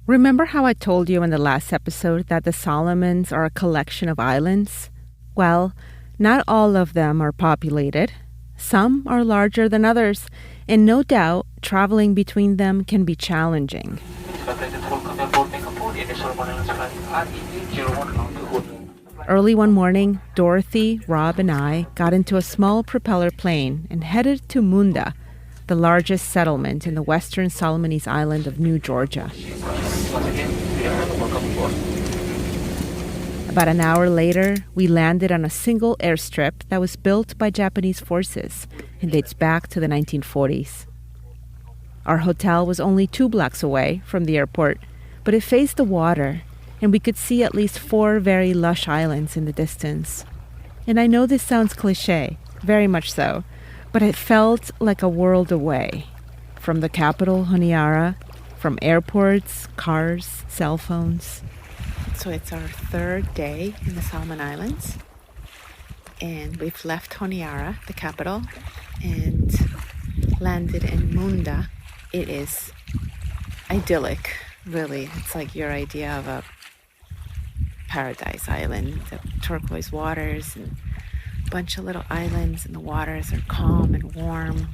Remember how I told you in the last episode that the Solomons are a collection of islands? Well, not all of them are populated. Some are larger than others, and no doubt traveling between them can be challenging. Early one morning, Dorothy, Rob, and I got into a small propeller plane and headed to Munda, the largest settlement in the western Solomonese island of New Georgia. About an hour later, we landed on a single airstrip that was built by Japanese forces and dates back to the 1940s. Our hotel was only 2 blocks away from the airport, but it faced the water, and we could see at least 4 very lush islands in the distance. And I know this sounds cliché, very much so, but it felt like a world away. From the capital, Honiara, from airports, cars, cell phones. So it's our 3rd day in the Solomon Islands. And we've left Honiara, the capital, and landed in Munda. It is idyllic, really. It's like your idea of a paradise island, the turquoise waters and a bunch of little islands, and the waters are calm and warm.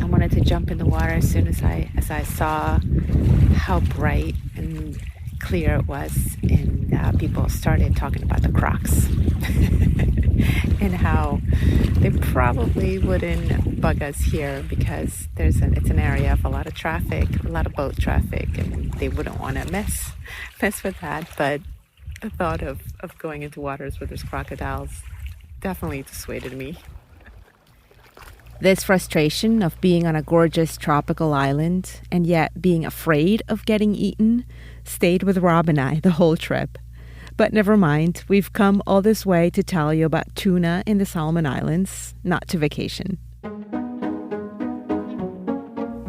I wanted to jump in the water as soon as I saw how bright and clear it was, and people started talking about the crocs and how they probably wouldn't bug us here because it's an area of a lot of traffic, a lot of boat traffic, and they wouldn't want to mess with that. But the thought of going into waters where there's crocodiles definitely dissuaded me. This frustration of being on a gorgeous tropical island and yet being afraid of getting eaten stayed with Rob and I the whole trip. But never mind, we've come all this way to tell you about tuna in the Solomon Islands, not to vacation.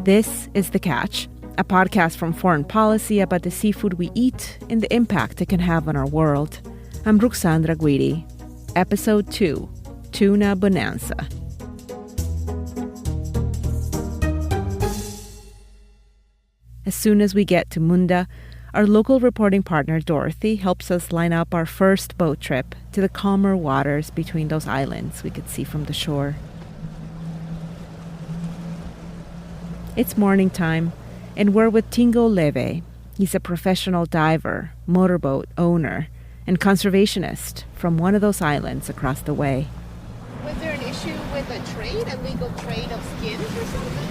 This is The Catch, a podcast from Foreign Policy about the seafood we eat and the impact it can have on our world. I'm Ruxandra Guidi. Episode 2, Tuna Bonanza. As soon as we get to Munda, our local reporting partner Dorothy helps us line up our first boat trip to the calmer waters between those islands we could see from the shore. It's morning time, and we're with Tingo Leve. He's a professional diver, motorboat owner, and conservationist from one of those islands across the way. Was there an issue with a legal trade of skins or something?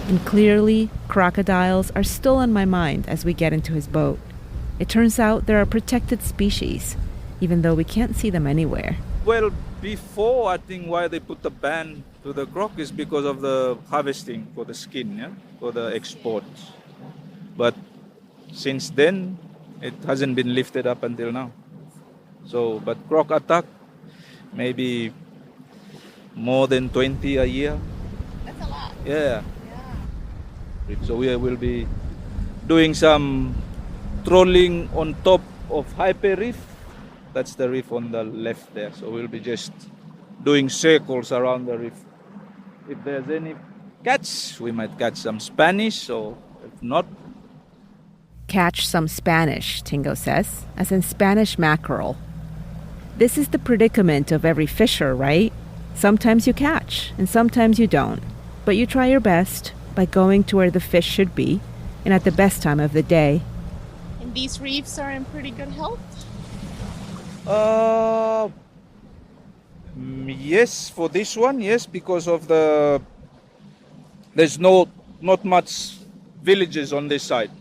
And clearly, crocodiles are still on my mind as we get into his boat. It turns out they're a protected species, even though we can't see them anywhere. Well, before, I think why they put the ban to the croc is because of the harvesting for the skin, yeah, for the exports. But since then, it hasn't been lifted up until now. So, but croc attack, maybe more than 20 a year. That's a lot. Yeah. So we will be doing some trolling on top of Hyper Reef. That's the reef on the left there. So we'll be just doing circles around the reef. If there's any catch, we might catch some Spanish, or if not... Catch some Spanish, Tingo says, as in Spanish mackerel. This is the predicament of every fisher, right? Sometimes you catch, and sometimes you don't. But you try your best by going to where the fish should be, and at the best time of the day. And these reefs are in pretty good health? Yes, for this one, yes, because of there's not much villages on this side.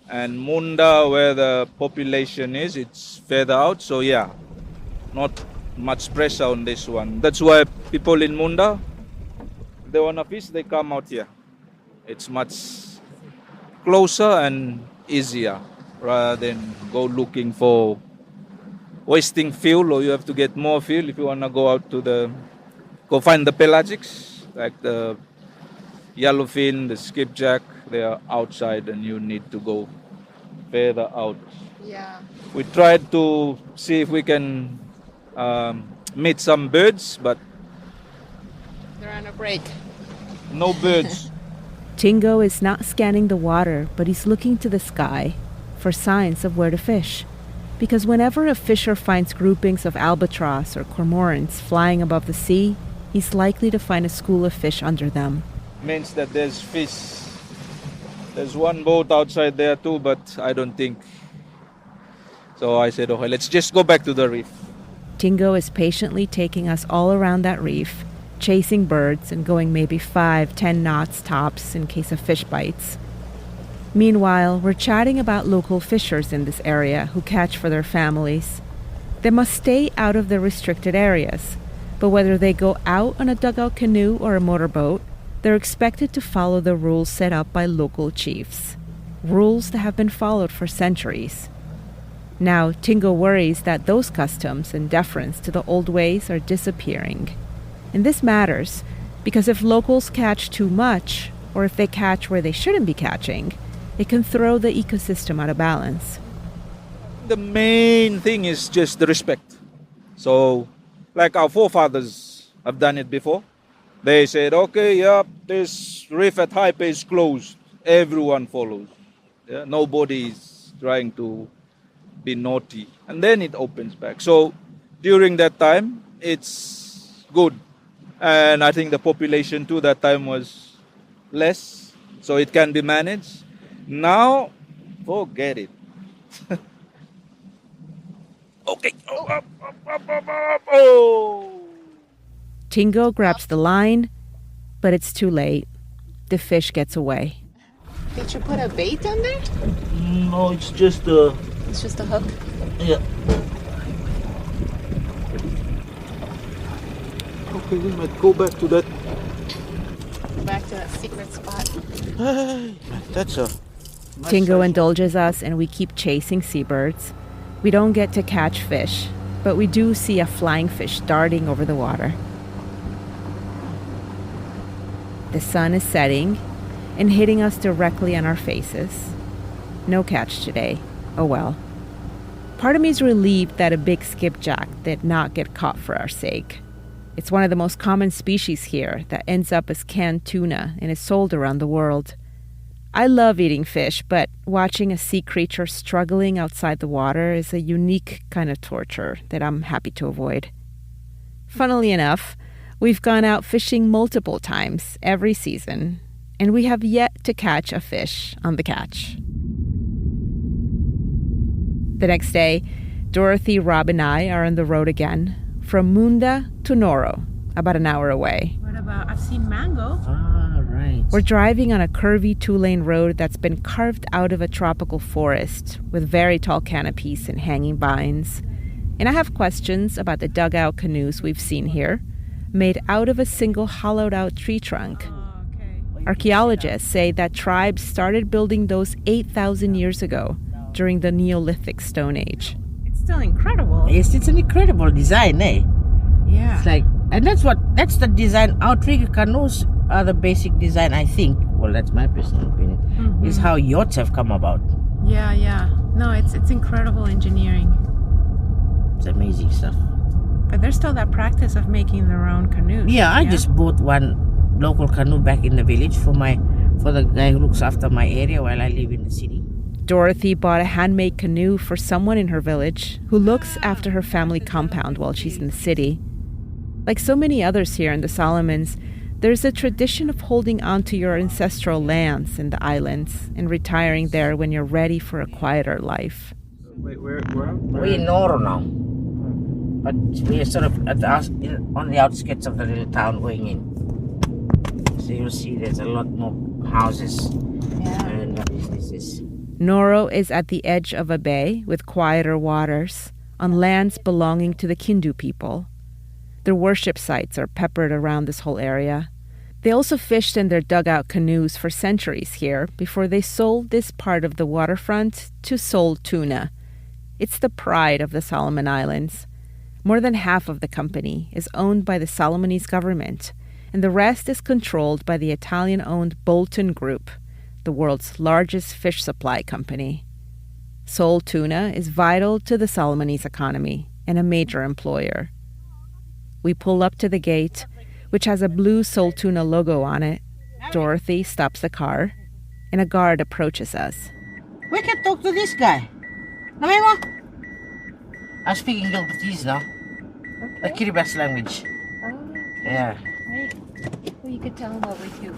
And Munda, where the population is, it's further out, so yeah, not much pressure on this one. That's why people in Munda, if they want to fish, they come out here. It's much closer and easier rather than go looking for wasting fuel, or you have to get more fuel if you want to go out to go find the pelagics, like the yellowfin, the skipjack. They are outside and you need to go further out. Yeah. We tried to see if we can meet some birds, but They're on a break. no birds. Tingo is not scanning the water, but he's looking to the sky for signs of where to fish. Because whenever a fisher finds groupings of albatross or cormorants flying above the sea, he's likely to find a school of fish under them. Means that there's fish. There's one boat outside there too, but I don't think. So I said, okay, let's just go back to the reef. Tingo is patiently taking us all around that reef, chasing birds and going maybe 5-10 knots tops in case a fish bites. Meanwhile, we're chatting about local fishers in this area who catch for their families. They must stay out of the restricted areas, but whether they go out on a dugout canoe or a motorboat, they're expected to follow the rules set up by local chiefs, rules that have been followed for centuries. Now, Tingo worries that those customs and deference to the old ways are disappearing. And this matters because if locals catch too much, or if they catch where they shouldn't be catching, it can throw the ecosystem out of balance. The main thing is just the respect. So, like our forefathers have done it before. They said, okay, yeah, this reef at Haipe is closed. Everyone follows. Yeah, nobody is trying to be naughty. And then it opens back. So during that time, it's good. And I think the population too that time was less. So it can be managed. Now, forget it. Okay. Oh. Tingo grabs the line, but it's too late. The fish gets away. Did you put a bait on there? No, it's just a... It's just a hook? Yeah. Okay, we might go back to that. Back to that secret spot. Hey, that's a... Tingo indulges us and we keep chasing seabirds. We don't get to catch fish, but we do see a flying fish darting over the water. The sun is setting and hitting us directly on our faces. No catch today. Oh well. Part of me is relieved that a big skipjack did not get caught for our sake. It's one of the most common species here that ends up as canned tuna and is sold around the world. I love eating fish, but watching a sea creature struggling outside the water is a unique kind of torture that I'm happy to avoid. Funnily enough, we've gone out fishing multiple times every season, and we have yet to catch a fish on the catch. The next day, Dorothy, Rob, and I are on the road again, from Munda to Nauru, about an hour away. What about, I've seen mango. Right. We're driving on a curvy 2-lane road that's been carved out of a tropical forest with very tall canopies and hanging vines. And I have questions about the dugout canoes we've seen here, made out of a single hollowed-out tree trunk. Archaeologists say that tribes started building those 8,000 years ago during the Neolithic Stone Age. It's still incredible. Yes, it's an incredible design, eh? Yeah. It's like, and that's the design. Outrigger canoes are the basic design, I think. Well, that's my personal opinion. Mm-hmm. Is how yachts have come about. Yeah. No, it's incredible engineering. It's amazing stuff. But there's still that practice of making their own canoes. Yeah, I just bought one local canoe back in the village for the guy who looks after my area while I live in the city. Dorothy bought a handmade canoe for someone in her village who looks after her family compound while she's in the city. Like so many others here in the Solomons, there's a tradition of holding on to your ancestral lands in the islands and retiring there when you're ready for a quieter life. Wait, where? We're in Nauru now. But we're sort of on the outskirts of the little town going in. So you'll see there's a lot more houses and businesses. Nauru is at the edge of a bay with quieter waters on lands belonging to the Kindu people. Their worship sites are peppered around this whole area. They also fished in their dugout canoes for centuries here before they sold this part of the waterfront to SolTuna. It's the pride of the Solomon Islands. More than half of the company is owned by the Solomonese government, and the rest is controlled by the Italian-owned Bolton Group, the world's largest fish supply company. SolTuna is vital to the Solomonese economy and a major employer. We pull up to the gate, which has a blue SolTuna logo on it. Dorothy stops the car, and a guard approaches us. We can talk to this guy. Namemo? I'm speaking Gilbertese now. The Kiribati language. Oh, Yeah. right. Well, you could tell them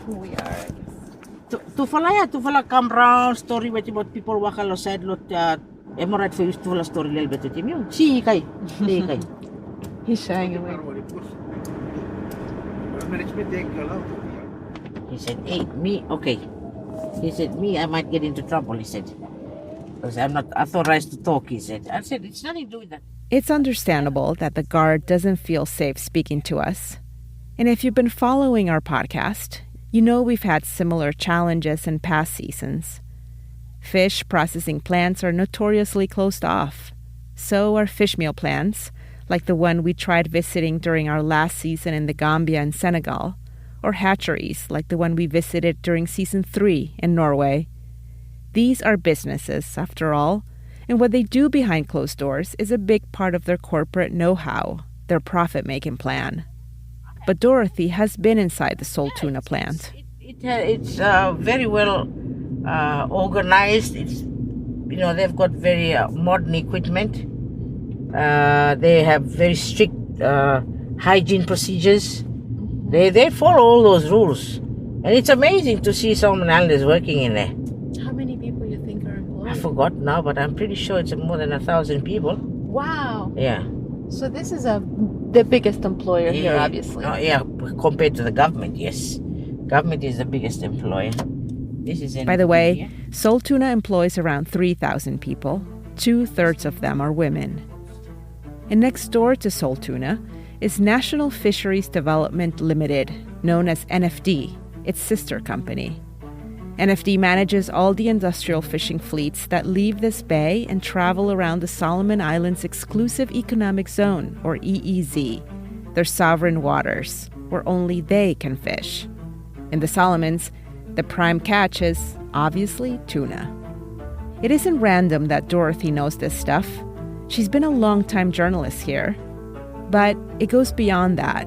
who we are. I guess. Tu fala come round story about people waka lo side lot emerald for to fala story little bit with him. Si kai. He's shying away. He said, "Hey, me, okay." He said, "Me, I might get into trouble." He said, "Because I'm not authorized to talk." He said. I said, "It's nothing to do with that." It's understandable that the guard doesn't feel safe speaking to us. And if you've been following our podcast, you know we've had similar challenges in past seasons. Fish processing plants are notoriously closed off. So are fish meal plants, like the one we tried visiting during our last season in the Gambia and Senegal, or hatcheries like the one we visited during season 3 in Norway. These are businesses, after all, and what they do behind closed doors is a big part of their corporate know-how, their profit-making plan. But Dorothy has been inside the SolTuna plant. It's very well organized. They've got very modern equipment. They have very strict hygiene procedures. They follow all those rules, and it's amazing to see salmon islanders working in there. How many people you think are employed? I forgot now, but I'm pretty sure it's more than 1,000 people. Wow. Yeah. So this is the biggest employer here, obviously. Yeah, compared to the government, yes. Government is the biggest employer. This is By the way, SolTuna employs around 3,000 people. 2/3 of them are women. And next door to SolTuna is National Fisheries Development Limited, known as NFD, its sister company. NFD manages all the industrial fishing fleets that leave this bay and travel around the Solomon Islands' exclusive economic zone, or EEZ, their sovereign waters, where only they can fish. In the Solomons, the prime catch is, obviously, tuna. It isn't random that Dorothy knows this stuff. She's been a long-time journalist here. But it goes beyond that.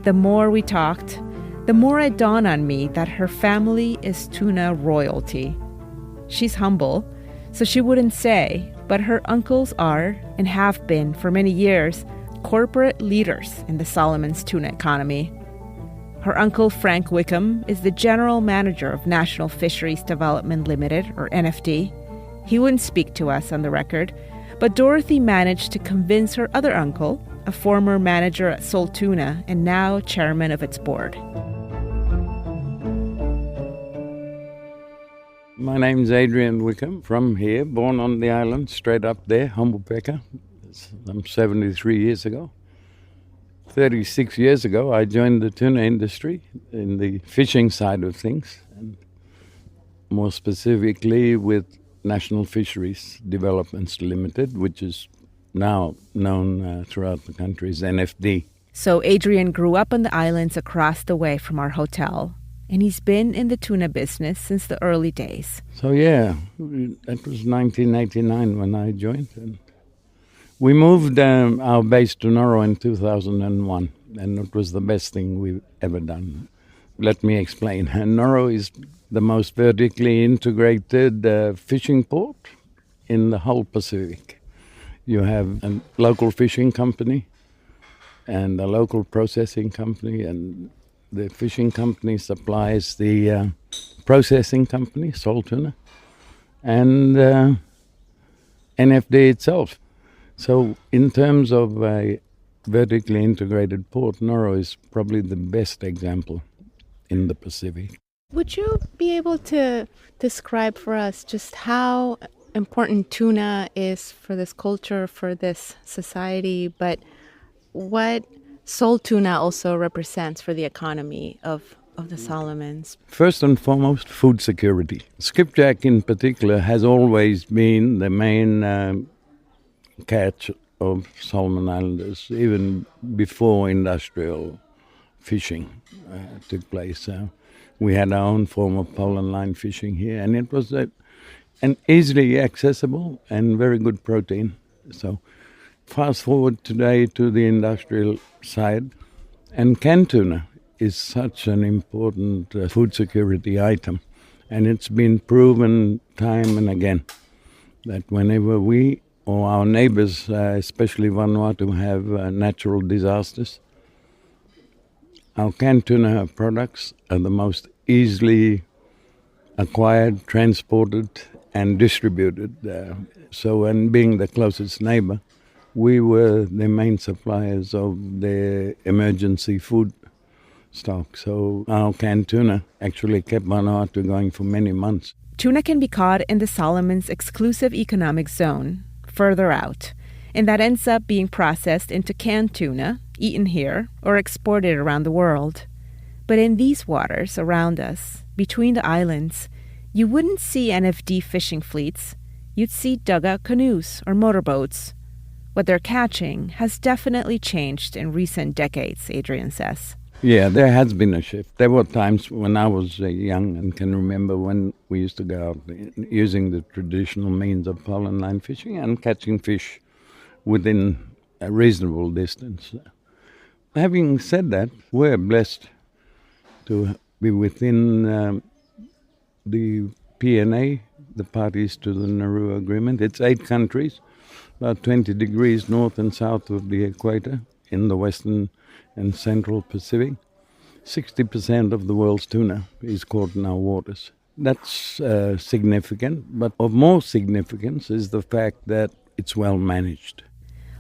The more we talked, the more it dawned on me that her family is tuna royalty. She's humble, so she wouldn't say, but her uncles are, and have been for many years, corporate leaders in the Solomons tuna economy. Her uncle Frank Wickham is the general manager of National Fisheries Development Limited, or NFD. He wouldn't speak to us on the record, but Dorothy managed to convince her other uncle, a former manager at SolTuna and now chairman of its board. My name's Adrian Wickham, from here, born on the island, straight up there, Humblepeka. I'm 73 years ago. 36 years ago, I joined the tuna industry in the fishing side of things, and more specifically with National Fisheries Developments Limited, which is now known throughout the country as NFD. So Adrian grew up on the islands across the way from our hotel, and he's been in the tuna business since the early days. So yeah, that was 1989 when I joined. And we moved our base to Nauru in 2001, and it was the best thing we've ever done. Let me explain. Nauru is the most vertically integrated fishing port in the whole Pacific. You have a local fishing company and a local processing company, and the fishing company supplies the processing company, SolTuna, and NFD itself. So in terms of a vertically integrated port, Nauru is probably the best example in the Pacific. Would you be able to describe for us just how important tuna is for this culture, for this society, but what SolTuna also represents for the economy of the Solomons? First and foremost, food security. Skipjack in particular has always been the main catch of Solomon Islanders, even before industrial fishing took place. We had our own form of pole and line fishing here, and it was an easily accessible and very good protein. So fast forward today to the industrial side, and canned tuna is such an important food security item. And it's been proven time and again that whenever we or our neighbors, especially Vanuatu, have natural disasters, our canned tuna products are the most easily acquired, transported, and distributed. And being the closest neighbor, we were the main suppliers of their emergency food stock. So our canned tuna actually kept Vanuatu going for many months. Tuna can be caught in the Solomons' exclusive economic zone, further out, and that ends up being processed into canned tuna, eaten here, or exported around the world. But in these waters around us, between the islands, you wouldn't see NFD fishing fleets. You'd see dugout canoes or motorboats. What they're catching has definitely changed in recent decades, Adrian says. Yeah, there has been a shift. There were times when I was young and can remember when we used to go out using the traditional means of pole and line fishing and catching fish within a reasonable distance. Having said that, we're blessed to be within the PNA, the parties to the Nauru Agreement. It's 8 countries, about 20 degrees north and south of the equator in the western and central Pacific. 60% of the world's tuna is caught in our waters. That's significant, but of more significance is the fact that it's well managed.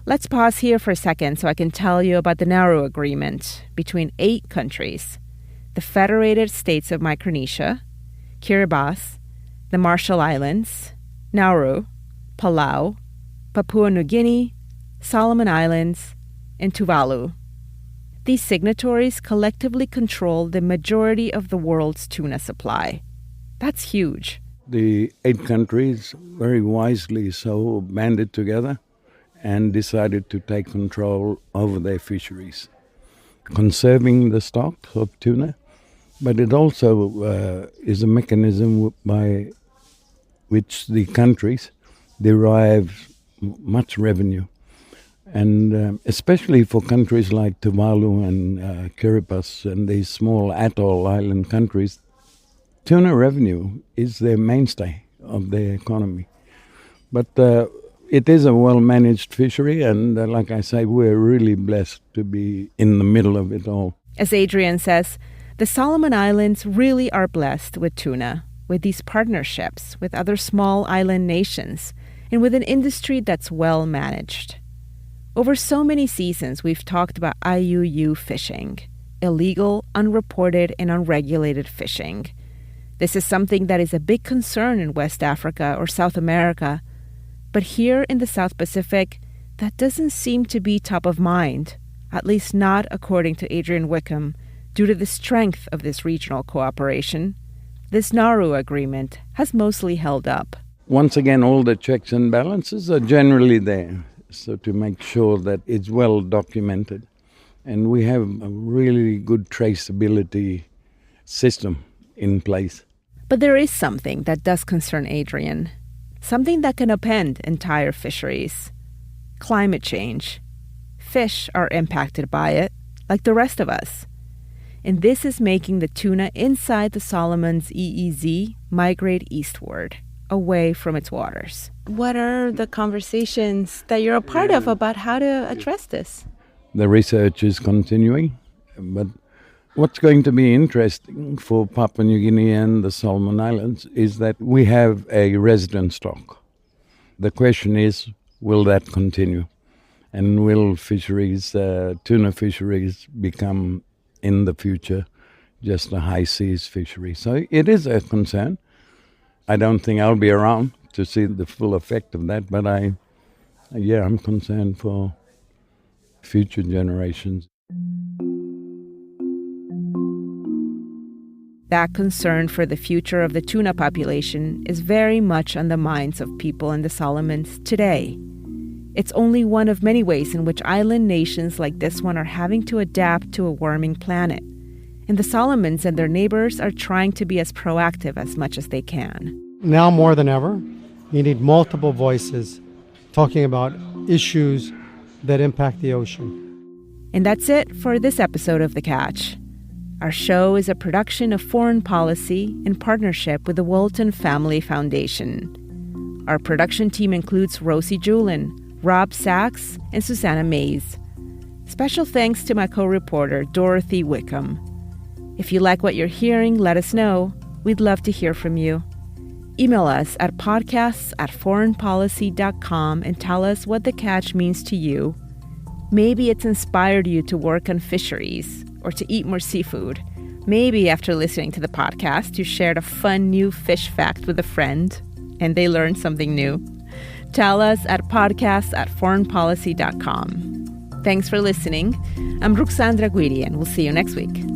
Let's pause here for a second so I can tell you about the Nauru Agreement between 8 countries: the Federated States of Micronesia, Kiribati, the Marshall Islands, Nauru, Palau, Papua New Guinea, Solomon Islands, and Tuvalu. These signatories collectively control the majority of the world's tuna supply. That's huge. The 8 countries, very wisely so, banded together and decided to take control over their fisheries, conserving the stock of tuna, but it also is a mechanism by which the countries derive much revenue. And especially for countries like Tuvalu and Kiribati and these small atoll island countries, tuna revenue is their mainstay of their economy. But it is a well-managed fishery, and like I say, we're really blessed to be in the middle of it all. As Adrian says, the Solomon Islands really are blessed with tuna, with these partnerships with other small island nations, and with an industry that's well managed. Over so many seasons, we've talked about IUU fishing, illegal, unreported, and unregulated fishing. This is something that is a big concern in West Africa or South America. But here in the South Pacific, that doesn't seem to be top of mind, at least not according to Adrian Wickham, due to the strength of this regional cooperation. This Nauru Agreement has mostly held up. Once again, all the checks and balances are generally there, so to make sure that it's well documented. And we have a really good traceability system in place. But there is something that does concern Adrian, something that can upend entire fisheries: climate change. Fish are impacted by it, like the rest of us. And this is making the tuna inside the Solomons EEZ migrate eastward, away from its waters. What are the conversations that you're a part of about how to address this? The research is continuing, but what's going to be interesting for Papua New Guinea and the Solomon Islands is that we have a resident stock. The question is, will that continue? And will fisheries, tuna fisheries, become in the future just a high seas fishery? So it is a concern. I don't think I'll be around to see the full effect of that, but I'm concerned for future generations. That concern for the future of the tuna population is very much on the minds of people in the Solomons today. It's only one of many ways in which island nations like this one are having to adapt to a warming planet. And the Solomons and their neighbors are trying to be as proactive as much as they can. Now more than ever, you need multiple voices talking about issues that impact the ocean. And that's it for this episode of The Catch. Our show is a production of Foreign Policy in partnership with the Walton Family Foundation. Our production team includes Rosie Julin, Rob Sachs, and Susanna Mays. Special thanks to my co-reporter, Dorothy Wickham. If you like what you're hearing, let us know. We'd love to hear from you. Email us at podcasts@foreignpolicy.com and tell us what the catch means to you. Maybe it's inspired you to work on fisheries or to eat more seafood. Maybe after listening to the podcast, you shared a fun new fish fact with a friend and they learned something new. Tell us at podcasts@foreignpolicy.com. Thanks for listening. I'm Ruxandra Guidi, and we'll see you next week.